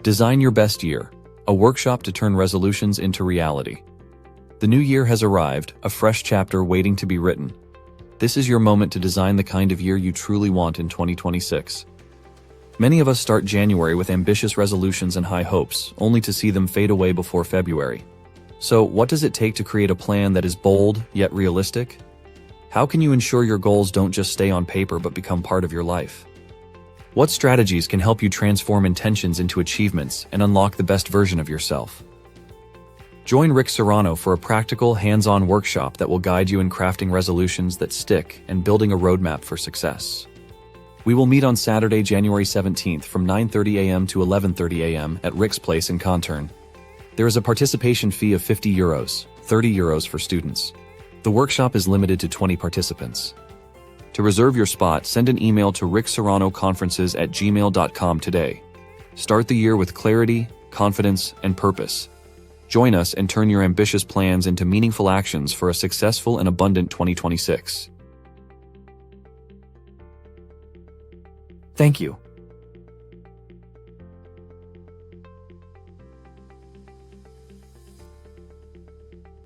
Design Your Best Year, a workshop to turn resolutions into reality. The new year has arrived, a fresh chapter waiting to be written. This is your moment to design the kind of year you truly want in 2026. Many of us start January with ambitious resolutions and high hopes, only to see them fade away before February. So, what does it take to create a plan that is bold, yet realistic? How can you ensure your goals don't just stay on paper but become part of your life? What strategies can help you transform intentions into achievements and unlock the best version of yourself? Join Rick Serrano for a practical, hands-on workshop that will guide you in crafting resolutions that stick and building a roadmap for success. We will meet on Saturday, January 17th from 9:30 a.m. to 11:30 a.m. at Rick's Place in Conturn. There is a participation fee of €50, €30 for students. The workshop is limited to 20 participants. To reserve your spot, send an email to rickserranoconferences@gmail.com today. Start the year with clarity, confidence, and purpose. Join us and turn your ambitious plans into meaningful actions for a successful and abundant 2026. Thank you.